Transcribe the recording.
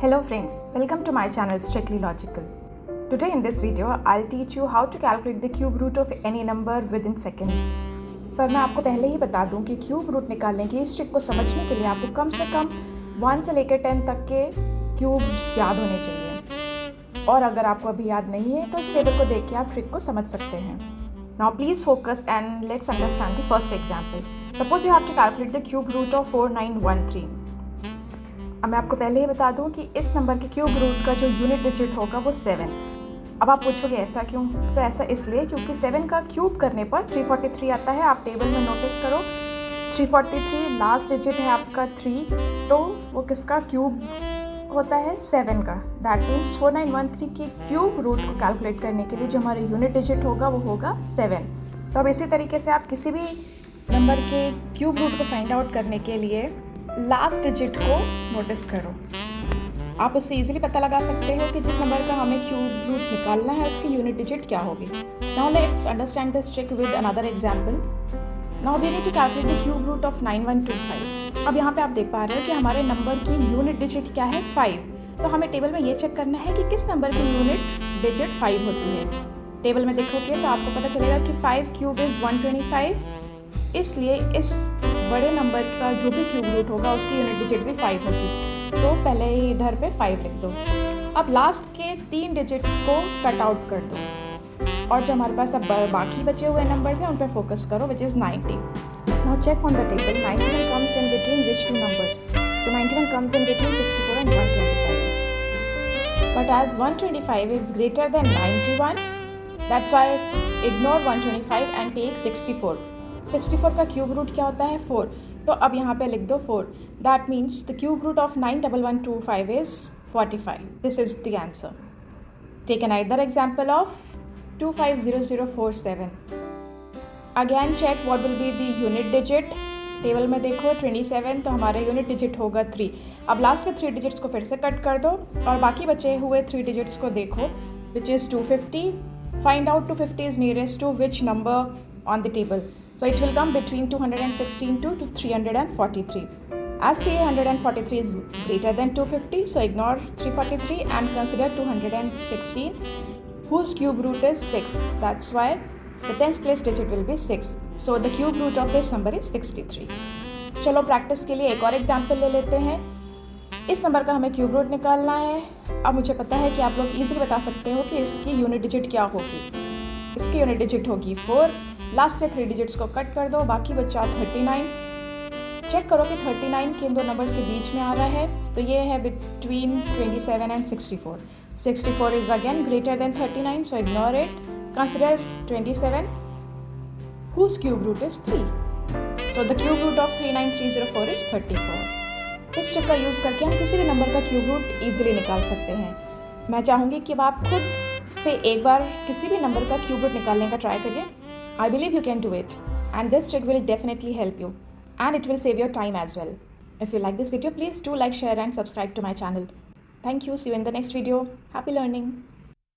Hello friends, welcome to my channel Strictly Logical. Today in this video, I'll teach you how to calculate the cube root of any number within seconds. पर मैं आपको पहले ही बता दूं कि cube root निकालने की इस ट्रिक को समझने के लिए आपको कम से कम 1 से लेकर 10 तक के क्यूब्स याद होने चाहिए। और अगर आपको अभी याद नहीं है तो इस टेबल को देख के आप ट्रिक को समझ सकते हैं। Now please focus and let's understand the first example. Suppose you have to calculate the cube root of 4913. अब मैं आपको पहले ही बता दूं कि इस नंबर के क्यूब रूट का जो यूनिट डिजिट होगा वो 7। अब आप पूछोगे ऐसा क्यों? तो ऐसा इसलिए क्योंकि 7 का क्यूब करने पर 343 आता है। आप टेबल में नोटिस करो 343 लास्ट डिजिट है आपका 3, तो वो किसका क्यूब होता है? 7 का। दैट मीन्स 4913 के क्यूब रूट को कैलकुलेट करने के लिए जो हमारा यूनिट डिजिट होगा वो होगा 7। तो अब इसी तरीके से आप किसी भी नंबर के क्यूब रूट को फाइंड आउट करने के लिए लास्ट डिजिट को नोटिस करो। आप उससे इजीली पता लगा सकते हो कि जिस नंबर का हमें क्यूब रूट निकालना है उसकी यूनिट डिजिट क्या होगी। Now let's understand this trick with another example. Now we need to calculate the cube root of 9125। अब यहाँ पे आप देख पा रहे हो कि हमारे नंबर की यूनिट डिजिट क्या है? 5। तो हमें टेबल में ये चेक करना है कि किस नंबर की यूनिट डिजिट 5 होती है। टेबल में देखोगे तो आपको पता चलेगा कि 5 क्यूब इज़ 125, इसलिए इस बड़े नंबर का जो भी क्यूब रूट होगा उसकी यूनिट डिजिट भी 5 होगी। तो पहले ही इधर पे 5 लिख दो। अब लास्ट के 3 डिजिट्स को कट आउट कर दो और जो हमारे पास अब बाकी बचे हुए नंबर्स हैं उन पर फोकस करो, which is 90। Now check on the table, 91 comes in between which two numbers? So 91 comes in between 64 and 125. But as 125 is greater than 91, that's why ignore 125 and take 64. 64 का क्यूब रूट क्या होता है? 4। तो अब यहाँ पे लिख दो 4। That means the cube root of 91125 is 45. This is the answer. Take another example of 250047। Again check what will be the unit digit. Table में देखो 27, तो हमारा यूनिट डिजिट होगा 3। अब लास्ट के 3 डिजिट्स को फिर से कट कर दो और बाकी बचे हुए 3 डिजिट्स को देखो, which is 250. Find out 250 is nearest to which number on the table. So it will come between 216 to 343. As 343 is greater than 250, so ignore 343 and consider 216, whose cube root is 6. That's why the 10th place digit will be 6. So the cube root of this number is 63. चलो practice के लिए एक और example ले लेते हैं। इस number का हमें क्यूब रूट निकालना है। अब मुझे पता है कि आप लोग इजीली बता सकते हो कि इसकी यूनिट डिजिट क्या होगी। इसकी यूनिट डिजिट होगी 4। लास्ट के 3 डिजिट्स को कट कर दो, बाकी बचा 39। चेक करो कि 39 किन दो नंबर्स के बीच में आ रहा है, तो ये है between 27 and 64. 64 is again greater than 39, so ignore it. Consider 27, whose cube root is 3. So the cube root of 39304 is 34. इस ट्रिक का यूज़ करके हम किसी भी नंबर का क्यूब रूट ईजिली निकाल सकते हैं। मैं चाहूँगी कि आप खुद से एक बार किसी भी नंबर का क्यूब रूट निकालने का ट्राई करिए। I believe you can do it, and this trick will definitely help you, and it will save your time as well. If you like this video, please do like, share and subscribe to my channel. Thank you. See you in the next video. Happy learning.